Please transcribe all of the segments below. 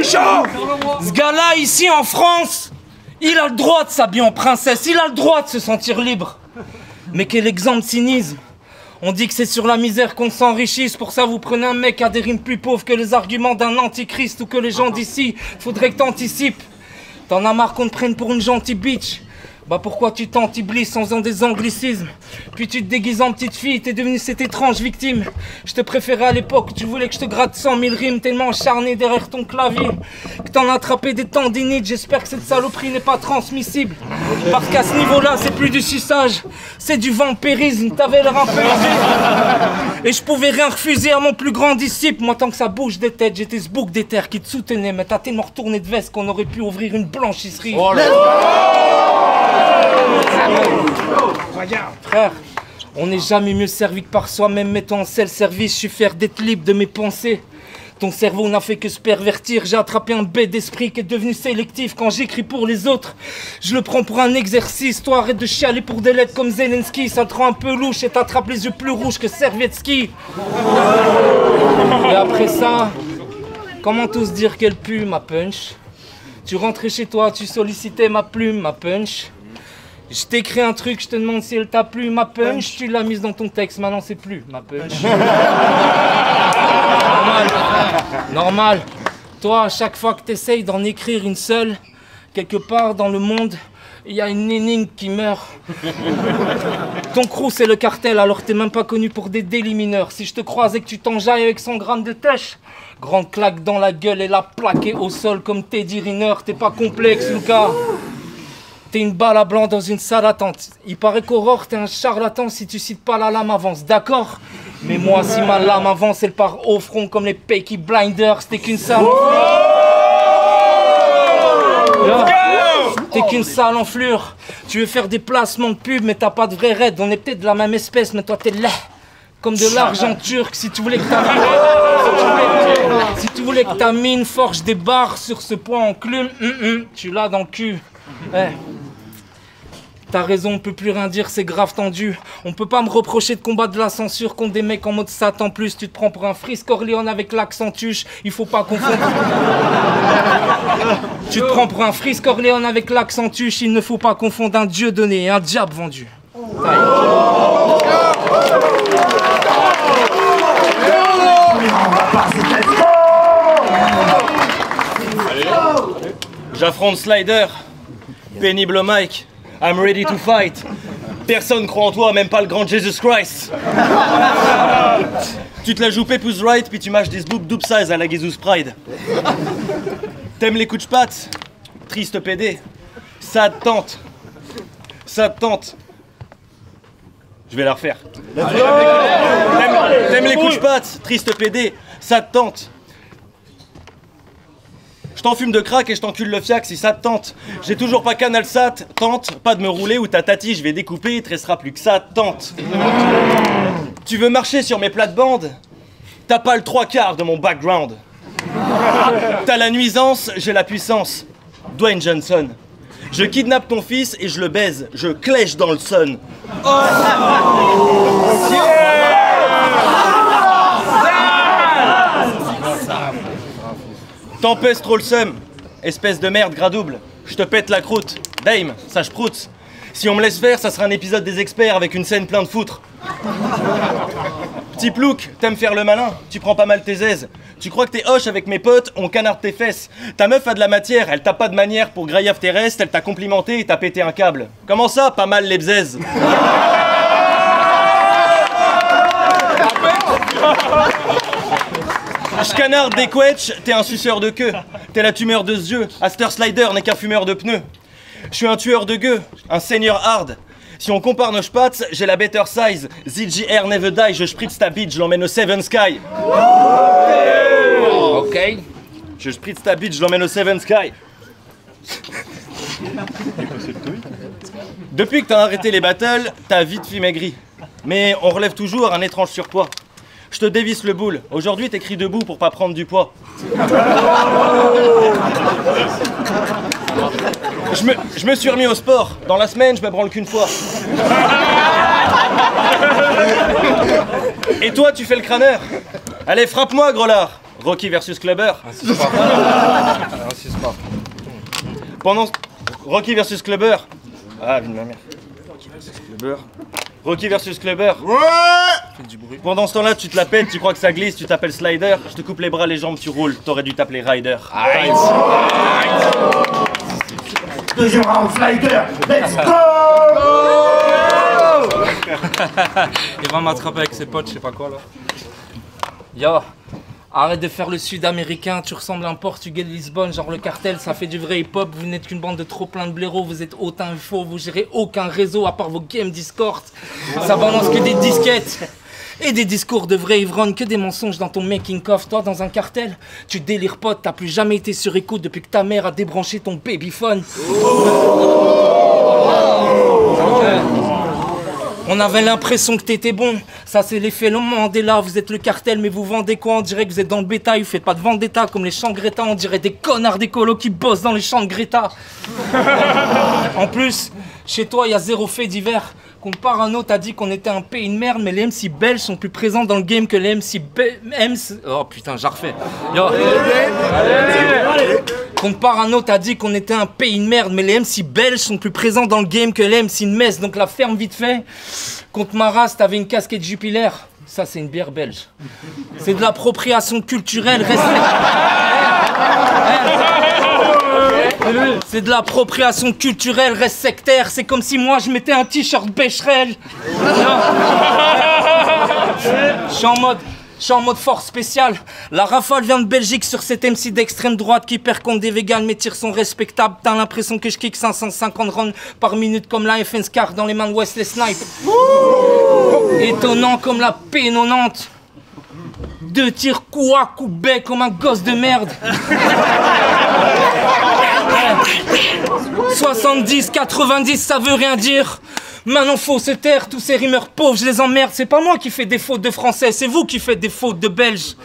méchant. Ce gars-là, ici en France, il a le droit de s'habiller en princesse, il a le droit de se sentir libre. Mais quel exemple de cynisme. On dit que c'est sur la misère qu'on s'enrichisse, pour ça vous prenez un mec à des rimes plus pauvres que les arguments d'un antichrist ou que les gens d'ici. Faudrait que t'anticipes. T'en as marre qu'on te prenne pour une gentille bitch. Bah pourquoi tu t'anti-blisses en faisant des anglicismes? Puis tu te déguises en petite fille, t'es devenue cette étrange victime. Je te préférais à l'époque, tu voulais que je te gratte 100 000 rimes tellement acharné derrière ton clavier que t'en as attrapé des tendinites. J'espère que cette saloperie n'est pas transmissible, parce qu'à ce niveau-là c'est plus du suçage, c'est du vampirisme. T'avais l'air un peu élevé et je pouvais rien refuser à mon plus grand disciple. Moi tant que ça bouge des têtes, j'étais ce bouc des terres qui te soutenait. Mais t'as tellement retourné de veste qu'on aurait pu ouvrir une blanchisserie. Oh là là. Frère, on n'est jamais mieux servi que par soi-même. Mets-toi en self-service, je suis fier d'être libre de mes pensées. Ton cerveau n'a fait que se pervertir. J'ai attrapé un bête d'esprit qui est devenu sélectif. Quand j'écris pour les autres, je le prends pour un exercice. Toi arrête de chialer pour des lettres comme Zelensky. Ça te rend un peu louche et t'attrapes les yeux plus rouges que Servietsky. Et après ça, comment t'oses dire qu'elle pue ma punch? Tu rentrais chez toi, tu sollicitais ma plume, ma punch. Je t'écris un truc, je te demande si elle t'a plu, ma punch. Tu l'as mise dans ton texte, maintenant c'est plus ma punch. Normal. Toi, à chaque fois que t'essayes d'en écrire une seule, quelque part dans le monde, il y a une énigme qui meurt. Ton crew c'est le cartel, alors t'es même pas connu pour des délits mineurs. Si je te croise et que tu t'enjailles avec 100 grammes de tèche, grande claque dans la gueule et la plaquée au sol comme Teddy Riner. T'es pas complexe, Lucas. T'es une balle à blanc dans une salle d'attente. Il paraît qu'Aurore, t'es un charlatan si tu cites pas la lame avance, d'accord? Mais moi, si ma lame avance, elle part au front comme les Peaky Blinders. T'es qu'une sale T'es qu'une sale enflure. Tu veux faire des placements de pub, mais t'as pas de vrai raid. On est peut-être de la même espèce, mais toi t'es laid. Comme de l'argent turc. Si tu voulais que ta mine... Si tu voulais que ta mine forge des barres sur ce point enclume, tu l'as dans le cul. Hey. T'as raison, on peut plus rien dire, c'est grave tendu. On peut pas me reprocher de combattre de la censure contre des mecs en mode Satan plus. Tu te prends pour un Frisk Corleone avec l'accent tuche. Il faut pas confondre. Tu te prends pour un Frisk Corleone avec l'accent tuche. Il ne faut pas confondre un dieu donné et un diable vendu. J'affronte Slider. Pénible au mic. I'm ready to fight. Personne croit en toi, même pas le grand Jesus Christ. Tu te la joues Pépouze right, puis tu mâches des boob double size à la Jesus Pride. T'aimes les coups de patte? Triste PD. Ça te tente. Ça te tente. Je vais la refaire. T'aimes les coups de patte? Triste PD. Ça te tente. Je t'enfume de crack et je t'encule le fiac si ça te tente. J'ai toujours pas CanalSat, tente pas de me rouler ou ta tati je vais découper, il te restera plus que ça, tente. Tu veux marcher sur mes plates-bandes? T'as pas le 3/4 de mon background. T'as la nuisance, j'ai la puissance. Dwayne Johnson. Je kidnappe ton fils et je le baise, je clèche dans le sun. Oh. Tempest trop le seum, espèce de merde gras double, je te pète la croûte, Dame, ça je proute. Si on me laisse faire, ça sera un épisode des experts avec une scène plein de foutre. Petit plouc, t'aimes faire le malin, tu prends pas mal tes aises. Tu crois que t'es hoche avec mes potes, on canarde tes fesses. Ta meuf a de la matière, elle t'a pas de manière pour graillave tes restes, elle t'a complimenté et t'a pété un câble. Comment ça, pas mal les bzaises? Je canarde des quetchs, t'es un suceur de queue. T'es la tumeur de yeux, Aster Slider n'est qu'un fumeur de pneus. Je suis un tueur de gueux, un seigneur hard. Si on compare nos spats, j'ai la better size. ZGR never die, je spritz ta bitch, je l'emmène au Seven Sky. Ok. Je spritz ta bitch, je l'emmène au Seven Sky. Depuis que t'as arrêté les battles, t'as vite fait maigri. Mais on relève toujours un étrange surpoids. Je te dévisse le boule. Aujourd'hui, t'écris debout pour pas prendre du poids. Je me suis remis au sport. Dans la semaine, je me branle qu'une fois. Et toi, tu fais le crâneur. Allez, frappe-moi, gros lard. Rocky versus Clubber. Insiste pas. Insiste pas. Pendant... Rocky versus Clubber. Ah, vie de ma mère. Rocky versus Clubber. Ouais. Fais du bruit. Pendant ce temps-là, tu te la pètes, tu crois que ça glisse, tu t'appelles Slider. Je te coupe les bras, les jambes, tu roules. T'aurais dû t'appeler Rider. Deuxième round, Slider. Let's go. Il va m'attraper avec ses potes, je sais pas quoi là. Yo, arrête de faire le sud-américain, tu ressembles à un portugais de Lisbonne, genre le cartel, ça fait du vrai hip-hop, vous n'êtes qu'une bande de trop plein de blaireaux, vous êtes haute info, vous gérez aucun réseau à part vos games Discord. Ça balance que des disquettes. Et des discours de vrais ivrognes, que des mensonges dans ton making-of. Toi, dans un cartel, tu délires pote, t'as plus jamais été sur écoute depuis que ta mère a débranché ton babyphone. On avait l'impression que t'étais bon. Ça, c'est l'effet Mandela. Vous êtes le cartel, mais vous vendez quoi? On dirait que vous êtes dans le bétail. Vous faites pas de vendetta comme les champs de Greta. On dirait des connards d'écolo qui bossent dans les champs de Greta. En plus, chez toi, il y a zéro fait divers. Compare un autre a dit qu'on était un pays de merde, mais les MC belges sont plus présents dans le game que les MC... Oh putain, j'ai refait. Yo. Compare un autre a dit qu'on était un pays de merde, mais les MC belges sont plus présents dans le game que les MC de Metz. Donc la ferme vite fait. Contre ma race, t'avais une casquette Jupiler. Ça, c'est une bière belge. C'est de l'appropriation culturelle. C'est de l'appropriation culturelle, reste sectaire. C'est comme si moi je mettais un t-shirt Becherel. Je suis en mode force spéciale. La rafale vient de Belgique sur cet MC d'extrême droite qui perd contre des végans mais tire son respectable. T'as l'impression que je kick 550 rounds par minute comme la FN Scar dans les mains de Wesley Snipe. Étonnant comme la P90. 2 tirs coup à coup bec comme un gosse de merde. 70, 90, ça veut rien dire. Maintenant faut se taire, tous ces rimeurs pauvres, je les emmerde. C'est pas moi qui fais des fautes de français, c'est vous qui faites des fautes de belge.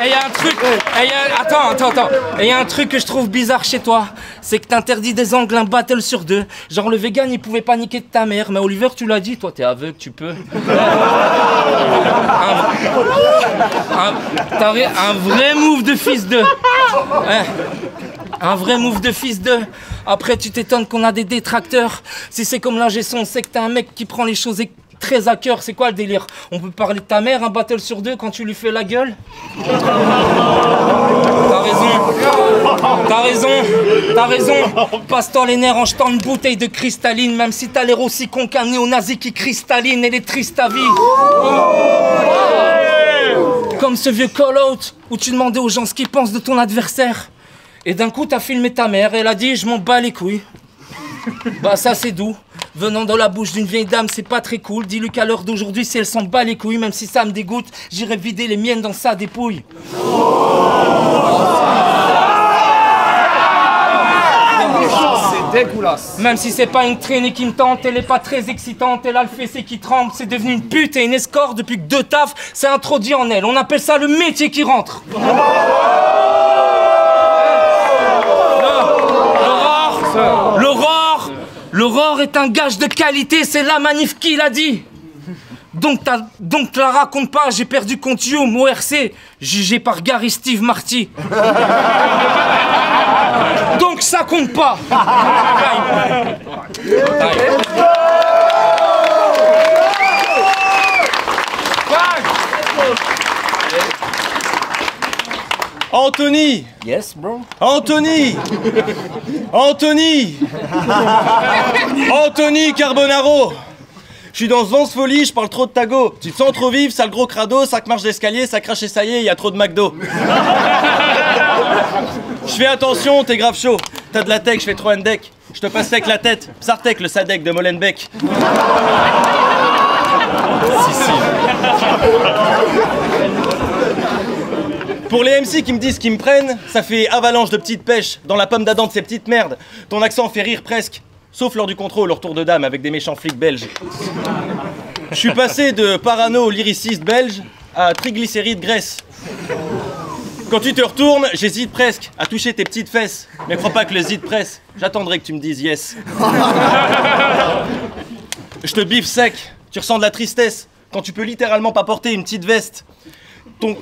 Et y a un truc, attends. Et y a un truc que je trouve bizarre chez toi, c'est que t'interdis des angles un battle sur 2. Genre le vegan il pouvait pas niquer de ta mère, mais Oliver tu l'as dit, toi t'es aveugle, tu peux. Un vrai move de fils de. Un vrai move de fils de. Après tu t'étonnes qu'on a des détracteurs. Si c'est comme l'ingé son, c'est que t'es un mec qui prend les choses très à cœur. C'est quoi le délire? On peut parler de ta mère, un battle sur 2 quand tu lui fais la gueule? T'as raison. Passe-toi les nerfs en jetant une bouteille de cristalline, même si t'as l'air aussi con qu'un néo-nazi qui cristalline, elle est triste ta vie. Comme ce vieux call-out où tu demandais aux gens ce qu'ils pensent de ton adversaire. Et d'un coup t'as filmé ta mère et elle a dit je m'en bats les couilles. Bah ça c'est doux. Venant dans la bouche d'une vieille dame, c'est pas très cool. Dis-lui qu'à l'heure d'aujourd'hui, si elle s'en bat les couilles, même si ça me dégoûte, j'irai vider les miennes dans sa dépouille. C'est dégueulasse. Même si c'est pas une traînée qui me tente, elle est pas très excitante, elle a le fessé qui tremble, c'est devenu une pute et une escorte depuis que 2 tafs s'est introduit en elle. On appelle ça le métier qui rentre. L'aurore est un gage de qualité, c'est la manif qui l'a dit. Donc la raconte pas, j'ai perdu contre Hume au RC, jugé par Gary Steve Marty. Donc ça compte pas. Anthony! Yes, bro. Anthony Carbonaro! Je suis dans ce vent folie, je parle trop de ta go. Tu te sens trop vif, sale gros crado, 5 marches d'escalier, ça crache et ça y est, y a trop de McDo. Je fais attention, t'es grave chaud. T'as de la tech, je fais trop un deck. Je te passe avec la tête. Psartek, le Sadek de Molenbeek. Si. Pour les MC qui me disent qu'ils me prennent, ça fait avalanche de petites pêches dans la pomme d'Adam de ces petites merdes. Ton accent fait rire presque, sauf lors du contrôle au retour de dame avec des méchants flics belges. Je suis passé de parano lyriciste belge à triglycéride graisse. Quand tu te retournes, j'hésite presque à toucher tes petites fesses. Mais crois pas que le zid presse, j'attendrai que tu me dises yes. Je te biffe sec. Tu ressens de la tristesse quand tu peux littéralement pas porter une petite veste. Ton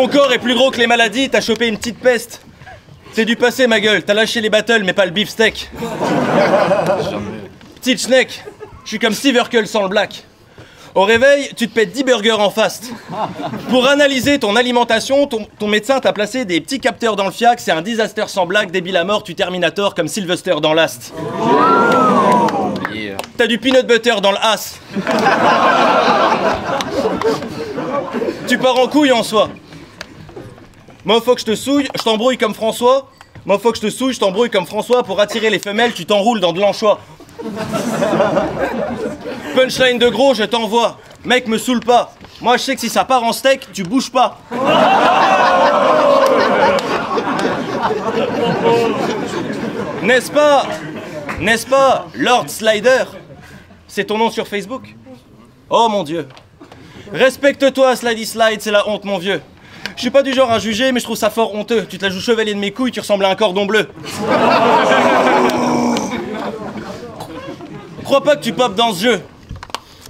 corps est plus gros que les maladies, t'as chopé une petite peste. C'est du passé, ma gueule, t'as lâché les battles, mais pas le beefsteak. Petite schneck, je suis comme Steve Urkel sans le black. Au réveil, tu te pètes 10 burgers en fast. Pour analyser ton alimentation, ton médecin t'a placé des petits capteurs dans le fiac. C'est un disaster sans blague, débile à mort, tu Terminator comme Sylvester dans Last. T'as du peanut butter dans le as. Tu pars en couille en soi. Moi, faut que je te souille, je t'embrouille comme François. Moi, faut que je te souille, je t'embrouille comme François. Pour attirer les femelles, tu t'enroules dans de l'anchois. Punchline de gros, je t'envoie. Mec, me saoule pas. Moi, je sais que si ça part en steak, tu bouges pas. N'est-ce pas, Lord Slider? C'est ton nom sur Facebook? Oh mon Dieu. Respecte-toi, Slidey Slide, c'est la honte, mon vieux. Je suis pas du genre à juger, mais je trouve ça fort honteux. Tu te la joues chevalier de mes couilles, tu ressembles à un cordon bleu. Crois pas que tu popes dans ce jeu.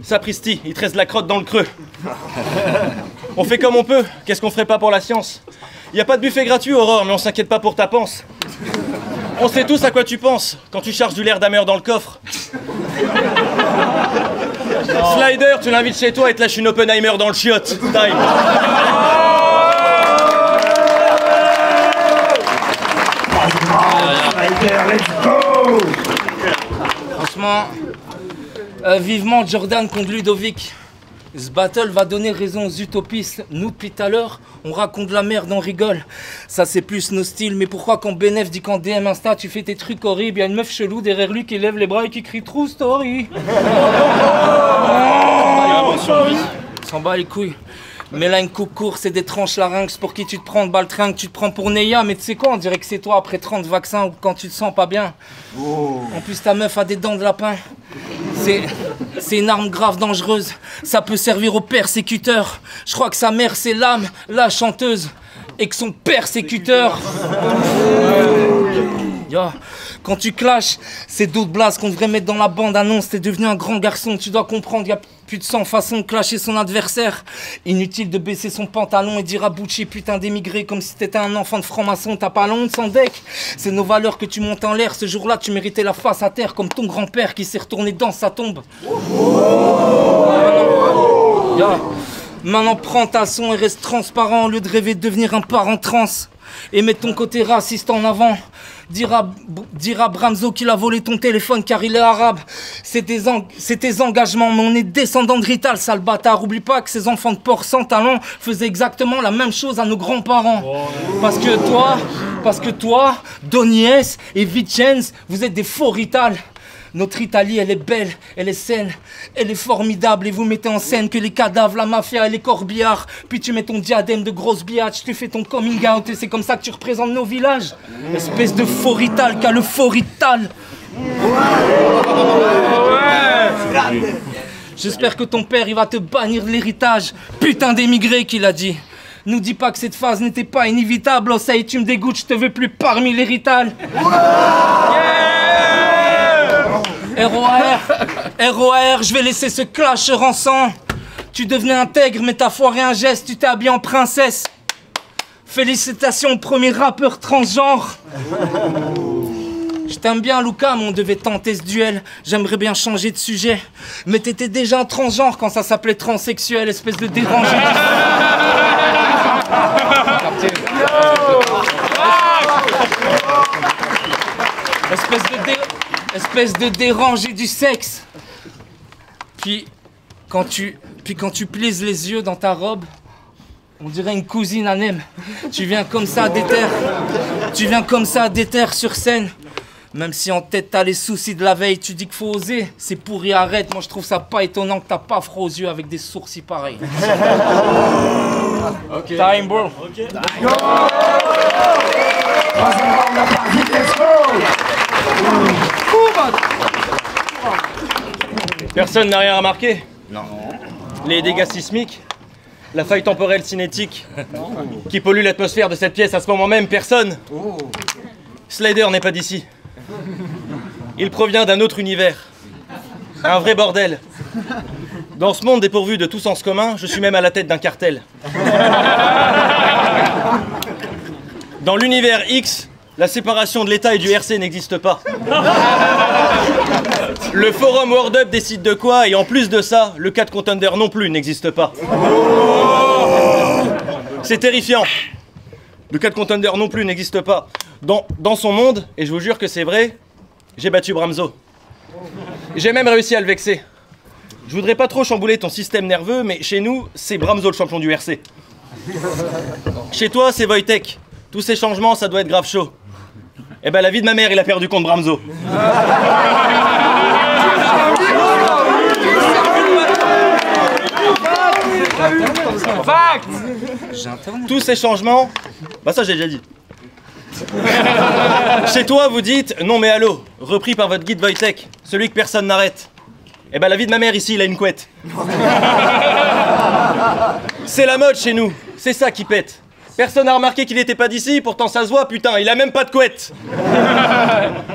Sapristi, il te reste de la crotte dans le creux. On fait comme on peut, qu'est-ce qu'on ferait pas pour la science? Y a pas de buffet gratuit, Aurore, mais on s'inquiète pas pour ta panse. On sait tous à quoi tu penses quand tu charges du l'air d'Hammer dans le coffre. Slider, tu l'invites chez toi et te lâches une Oppenheimer dans le chiotte. Time. Let's go! Franchement, vivement Jordan contre Ludovic. Ce battle va donner raison aux utopistes. Nous, depuis tout à l'heure, on raconte de la merde, on rigole. Ça, c'est plus nos styles. Mais pourquoi quand Benef dit qu'en DM Insta, tu fais tes trucs horribles, y a une meuf chelou derrière lui qui lève les bras et qui crie « True story ». S'en bat les couilles. Mais là, une coupe courte, c'est des tranches larynx. Pour qui tu te prends de baltringue, tu te prends pour Neya. Mais tu sais quoi, on dirait que c'est toi après 30 vaccins ou quand tu te sens pas bien. En plus, ta meuf a des dents de lapin. C'est une arme grave dangereuse. Ça peut servir aux persécuteurs. Je crois que sa mère, c'est l'âme, la chanteuse. Et que son persécuteur... Yo, quand tu clashes, c'est d'autres blases qu'on devrait mettre dans la bande-annonce. T'es devenu un grand garçon, tu dois comprendre, y a plus de 100 façons de clasher son adversaire. Inutile de baisser son pantalon et dire à Boucher putain d'émigré comme si t'étais un enfant de franc-maçon. T'as pas la honte sans deck. C'est nos valeurs que tu montes en l'air. Ce jour-là, tu méritais la face à terre comme ton grand-père qui s'est retourné dans sa tombe. Yo, maintenant prends ta son et reste transparent au lieu de rêver de devenir un parent trans. Et mets ton côté raciste en avant. Dire à Bramzo qu'il a volé ton téléphone car il est arabe. C'est tes engagements, mais on est descendants de Rital, sale bâtard. Oublie pas que ces enfants de porc sans talent faisaient exactement la même chose à nos grands-parents. Parce que toi, Donny S et Vincenz, vous êtes des faux Rital. Notre Italie, elle est belle, elle est saine, elle est formidable. Et vous mettez en scène que les cadavres, la mafia et les corbillards. Puis tu mets ton diadème de grosse biatch, tu fais ton coming out et c'est comme ça que tu représentes nos villages. Espèce de faux Rital qu'a le faux Rital. J'espère que ton père, il va te bannir de l'héritage. Putain d'émigré qu'il a dit. Nous dis pas que cette phase n'était pas inévitable. Oh ça y est, tu me dégoûtes, je te veux plus parmi les Rital. ROAR, je vais laisser ce clash en sang. Tu devenais intègre, mais t'as foiré un geste, tu t'es habillé en princesse. Félicitations, premier rappeur transgenre. Je t'aime bien, Luca, mais on devait tenter ce duel. J'aimerais bien changer de sujet. Mais t'étais déjà un transgenre quand ça s'appelait transsexuel, espèce de dérangé. Espèce de dérangé du sexe. Puis quand tu plisses les yeux dans ta robe, on dirait une cousine à Nem. Tu viens comme ça à déterre sur scène. Même si en tête t'as les soucis de la veille, tu dis qu'il faut oser. C'est pourri, arrête. Moi je trouve ça pas étonnant que t'as pas froid aux yeux avec des sourcils pareils. Okay. Time, bro. Okay. Personne n'a rien remarqué? Non. Les dégâts sismiques? La faille temporelle cinétique qui pollue l'atmosphère de cette pièce à ce moment même? Personne? Slider n'est pas d'ici. Il provient d'un autre univers. Un vrai bordel. Dans ce monde dépourvu de tout sens commun, je suis même à la tête d'un cartel. Dans l'univers X, la séparation de l'État et du RC n'existe pas. Le forum World Up décide de quoi, et en plus de ça, le 4 Contender non plus n'existe pas. C'est terrifiant. Le 4 Contender non plus n'existe pas. Dans son monde, et je vous jure que c'est vrai, j'ai battu Bramzo. J'ai même réussi à le vexer. Je voudrais pas trop chambouler ton système nerveux, mais chez nous, c'est Bramzo le champion du RC. Chez toi, c'est Wojtek. Tous ces changements, ça doit être grave chaud. Eh ben, la vie de ma mère, il a perdu contre Bramzo. Fact. Tous ces changements, bah ça j'ai déjà dit. Chez toi, vous dites non mais allô, repris par votre guide Wojtek, celui que personne n'arrête. Eh ben la vie de ma mère ici, il a une couette. C'est la mode chez nous, c'est ça qui pète. Personne n'a remarqué qu'il était pas d'ici, pourtant ça se voit, putain, il a même pas de couette.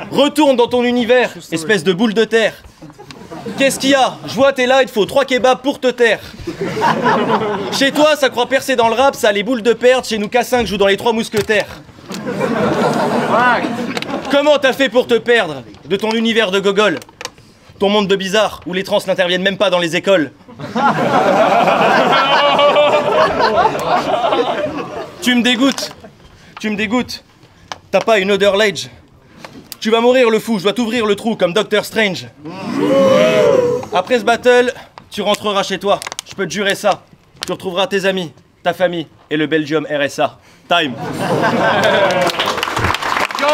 Retourne dans ton univers, espèce de boule de terre. Qu'est-ce qu'il y a? Je vois t'es là, il te faut 3 kebabs pour te taire. Chez toi, ça croit percer dans le rap, ça a les boules de perte, chez nous K5 joue dans les 3 mousquetaires. Comment t'as fait pour te perdre de ton univers de gogol? Ton monde de bizarre, où les trans n'interviennent même pas dans les écoles. Tu me dégoûtes. T'as pas une odeur l'age. Tu vas mourir le fou, je dois t'ouvrir le trou comme Doctor Strange. Après ce battle, tu rentreras chez toi, je peux te jurer ça. Tu retrouveras tes amis, ta famille et le Belgium RSA. Time. Go!